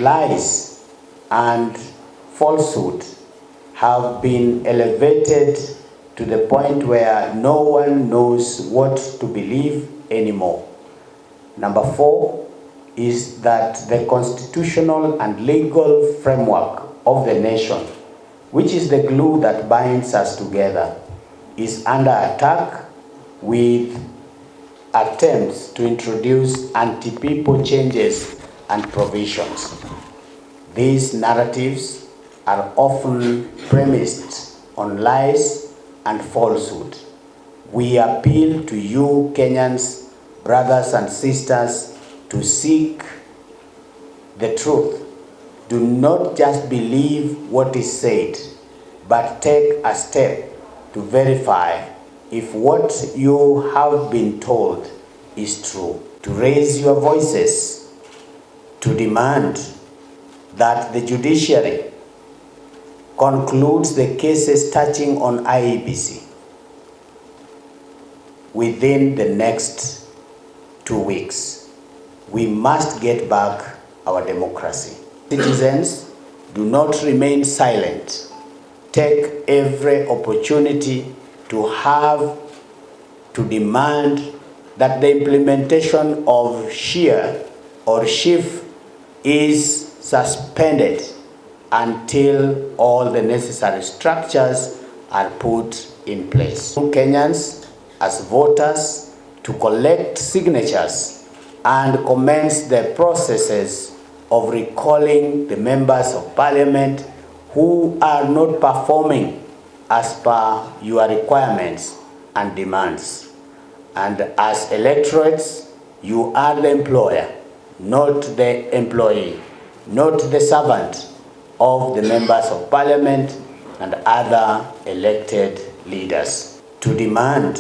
lies and falsehood have been elevated to the point where no one knows what to believe anymore. Number 4 is that the constitutional and legal framework of the nation, which is the glue that binds us together, is under attack with attempts to introduce anti-people changes and provisions. These narratives are often premised on lies and falsehood. We appeal to you, Kenyans, brothers and sisters, to seek the truth. Do not just believe what is said, but take a step to verify if what you have been told is true. To raise your voices, to demand that the judiciary concludes the cases touching on IEBC within the next 2 weeks. We must get back our democracy. Citizens, do not remain silent. Take every opportunity to demand that the implementation of SHIA or SHIF is suspended until all the necessary structures are put in place. Kenyans, as voters, to collect signatures and commence the processes of recalling the members of parliament who are not performing as per your requirements and demands. And as electorates, you are the employer, not the employee, not the servant of the members of parliament and other elected leaders. To demand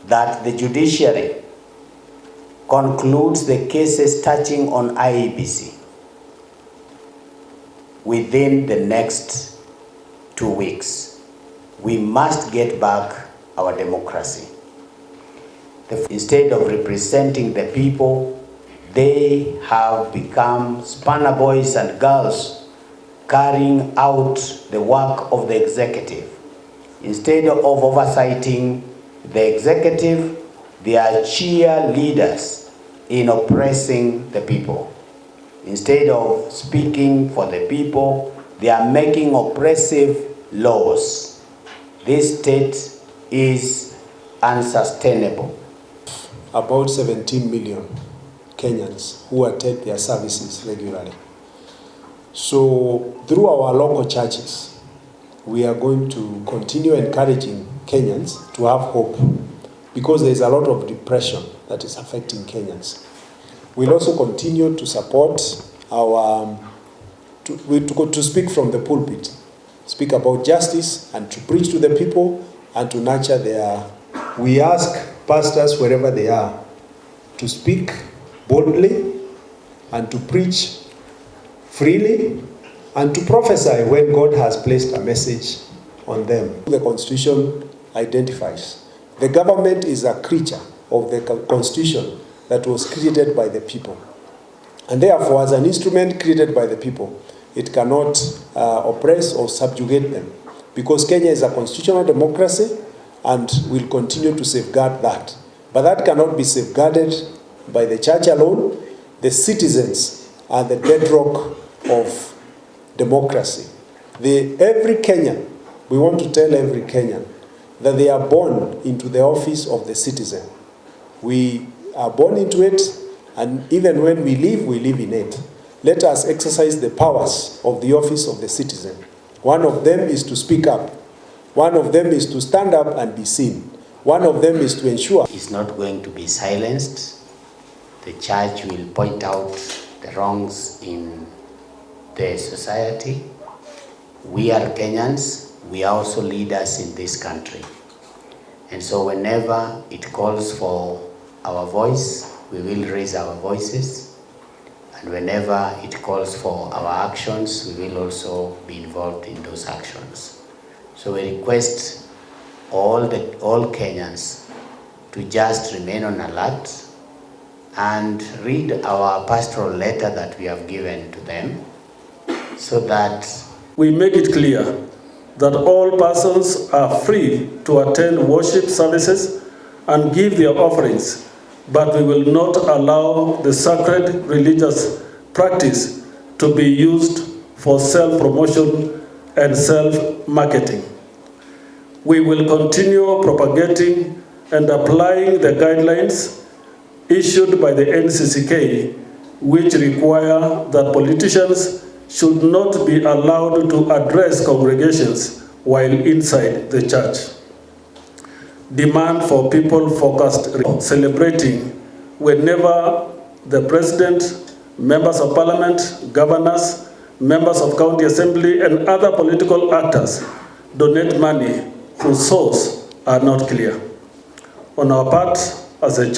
that the judiciary concludes the cases touching on IEBC within the next 2 weeks. We must get back our democracy. Instead of representing the people, they have become spanner boys and girls carrying out the work of the executive. Instead of oversighting the executive, they are cheerleaders in oppressing the people. Instead of speaking for the people, they are making oppressive laws. This state is unsustainable. About 17 million Kenyans who attend their services regularly. So through our local churches, we are going to continue encouraging Kenyans to have hope, because there is a lot of depression that is affecting Kenyans. We'll also continue to support our, to speak from the pulpit, speak about justice and to preach to the people and to nurture their. We ask pastors wherever they are to speak boldly and to preach freely and to prophesy when God has placed a message on them. The Constitution identifies. The government is a creature of the Constitution that was created by the people. And therefore, as an instrument created by the people, it cannot oppress or subjugate them, because Kenya is a constitutional democracy and will continue to safeguard that. But that cannot be safeguarded by the church alone. The citizens are the bedrock of democracy. Every Kenyan, we want to tell every Kenyan that they are born into the office of the citizen. We are born into it, and even when we live in it. Let us exercise the powers of the office of the citizen. One of them is to speak up. One of them is to stand up and be seen. One of them is to ensure. It's not going to be silenced. The church will point out the wrongs in the society. We are Kenyans. We are also leaders in this country. And so whenever it calls for our voice, we will raise our voices. And whenever it calls for our actions, we will also be involved in those actions. So we request all Kenyans to just remain on alert and read our pastoral letter that we have given to them, so that we make it clear that all persons are free to attend worship services and give their offerings, but we will not allow the sacred religious practice to be used for self-promotion and self-marketing. We will continue propagating and applying the guidelines issued by the NCCK, which require that politicians should not be allowed to address congregations while inside the church. Demand for people-focused celebrating whenever the president, members of parliament, governors, members of county assembly, and other political actors donate money whose source are not clear. On our part, as a church,